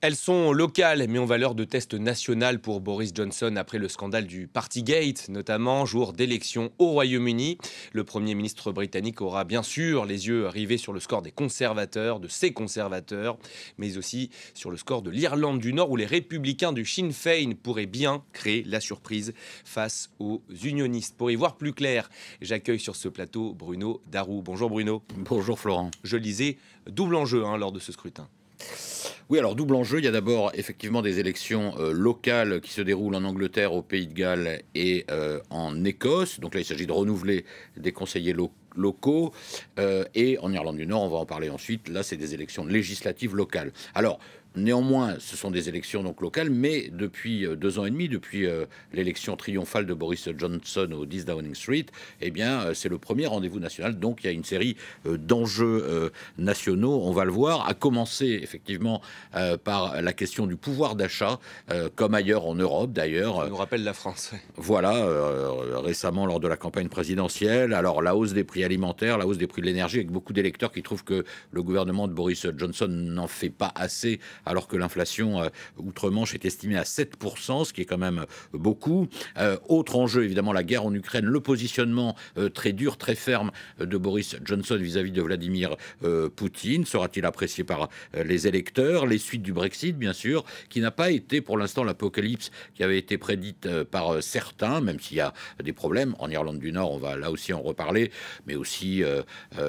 Elles sont locales, mais ont valeur de test national pour Boris Johnson après le scandale du Partygate, notamment jour d'élection au Royaume-Uni. Le Premier ministre britannique aura bien sûr les yeux rivés sur le score des conservateurs, de ses conservateurs, mais aussi sur le score de l'Irlande du Nord où les républicains du Sinn Féin pourraient bien créer la surprise face aux unionistes. Pour y voir plus clair, j'accueille sur ce plateau Bruno Darou. Bonjour Bruno. Bonjour Florent. Je le disais, double enjeu lors de ce scrutin. Oui, alors double enjeu, il y a d'abord effectivement des élections locales qui se déroulent en Angleterre, au Pays de Galles et en Écosse. Donc là, il s'agit de renouveler des conseillers locaux. Et en Irlande du Nord, on va en parler ensuite, là, c'est des élections législatives locales. Alors, néanmoins, ce sont des élections donc locales, mais depuis 2 ans et demi, depuis l'élection triomphale de Boris Johnson au 10 Downing Street, eh bien, c'est le premier rendez-vous national. Donc, il y a une série d'enjeux nationaux, on va le voir, à commencer effectivement par la question du pouvoir d'achat, comme ailleurs en Europe d'ailleurs. Ça nous rappelle la France. Voilà, récemment lors de la campagne présidentielle, alors la hausse des prix alimentaires, la hausse des prix de l'énergie, avec beaucoup d'électeurs qui trouvent que le gouvernement de Boris Johnson n'en fait pas assez, alors que l'inflation outre-Manche est estimée à 7%, ce qui est quand même beaucoup. Autre enjeu, évidemment, la guerre en Ukraine, le positionnement très dur, très ferme de Boris Johnson vis-à-vis de Vladimir Poutine. Sera-t-il apprécié par les électeurs? Les suites du Brexit, bien sûr, qui n'a pas été pour l'instant l'apocalypse qui avait été prédite par certains, même s'il y a des problèmes. En Irlande du Nord, on va là aussi en reparler, mais aussi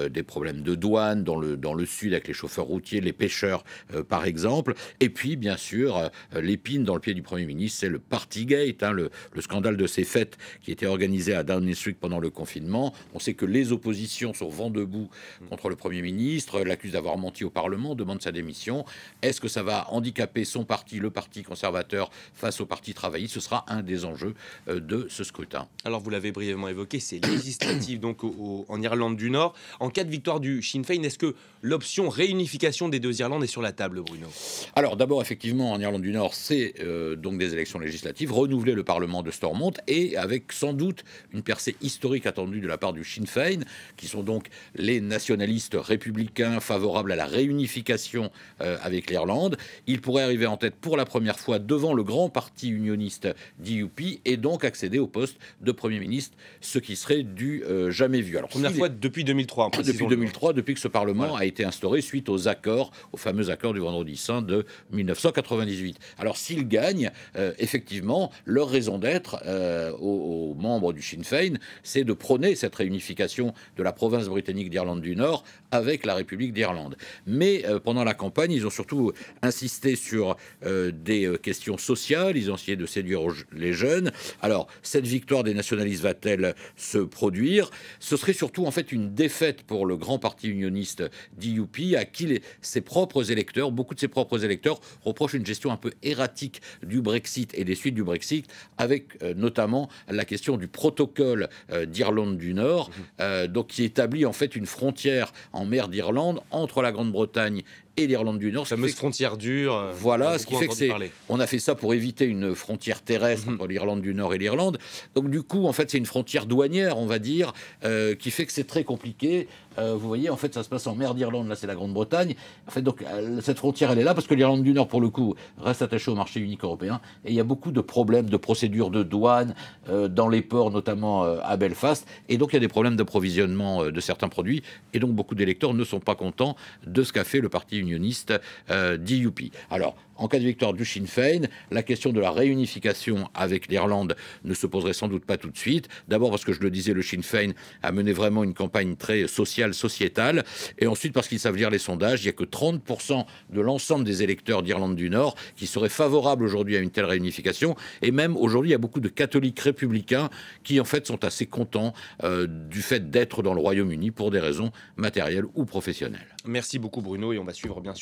des problèmes de douane dans le sud avec les chauffeurs routiers, les pêcheurs, par exemple. Et puis, bien sûr, l'épine dans le pied du Premier ministre, c'est le Partygate, le scandale de ces fêtes qui était organisé à Downing Street pendant le confinement. On sait que les oppositions sont vent debout contre le Premier ministre, l'accusent d'avoir menti au Parlement, demande sa démission. Est-ce que ça va handicaper son parti, le Parti conservateur, face au Parti travailliste? Ce sera un des enjeux de ce scrutin. Alors, vous l'avez brièvement évoqué, c'est législatif donc en Irlande du Nord. En cas de victoire du Sinn Féin, est-ce que l'option réunification des deux Irlandes est sur la table, Bruno? Alors d'abord, effectivement, en Irlande du Nord, c'est donc des élections législatives, renouveler le Parlement de Stormont, et avec sans doute une percée historique attendue de la part du Sinn Féin, qui sont donc les nationalistes républicains favorables à la réunification avec l'Irlande. Ils pourraient arriver en tête pour la première fois devant le grand parti unioniste DUP et donc accéder au poste de Premier ministre, ce qui serait du jamais vu. Alors, Première fois depuis 2003. Depuis 2003, depuis que ce Parlement a été instauré suite aux accords, aux fameux accords du Vendredi Saint de 1998. Alors s'ils gagnent, effectivement, leur raison d'être aux membres du Sinn Féin, c'est de prôner cette réunification de la province britannique d'Irlande du Nord avec la République d'Irlande. Mais pendant la campagne, ils ont surtout insisté sur des questions sociales, ils ont essayé de séduire les jeunes. Alors, cette victoire des nationalistes va-t-elle se produire? Ce serait surtout en fait une défaite pour le grand parti unioniste DUP, à qui ses propres électeurs, beaucoup de ses propres électeurs, reprochent une gestion un peu erratique du Brexit et des suites du Brexit, avec notamment la question du protocole d'Irlande du Nord, donc qui établit en fait une frontière en mer d'Irlande entre la Grande-Bretagne et l'Irlande du Nord. Fameuse frontière dure. Voilà, ce qui fait que on a fait ça pour éviter une frontière terrestre entre l'Irlande du Nord et l'Irlande. Donc du coup, en fait, c'est une frontière douanière, on va dire, qui fait que c'est très compliqué. Vous voyez, en fait, ça se passe en mer d'Irlande, là c'est la Grande-Bretagne. En fait, donc cette frontière, elle est là parce que l'Irlande du Nord, pour le coup, reste attachée au marché unique européen. Et il y a beaucoup de problèmes de procédures de douane dans les ports, notamment à Belfast. Et donc il y a des problèmes d'approvisionnement de certains produits. Et donc beaucoup d'électeurs ne sont pas contents de ce qu'a fait le parti unioniste DUP. Alors, en cas de victoire du Sinn Féin, la question de la réunification avec l'Irlande ne se poserait sans doute pas tout de suite. D'abord parce que, je le disais, le Sinn Féin a mené vraiment une campagne très sociale, sociétale. Et ensuite parce qu'ils savent lire les sondages. Il n'y a que 30% de l'ensemble des électeurs d'Irlande du Nord qui seraient favorables aujourd'hui à une telle réunification. Et même aujourd'hui, il y a beaucoup de catholiques républicains qui, en fait, sont assez contents du fait d'être dans le Royaume-Uni pour des raisons matérielles ou professionnelles. Merci beaucoup, Bruno, et on va suivre bien sûr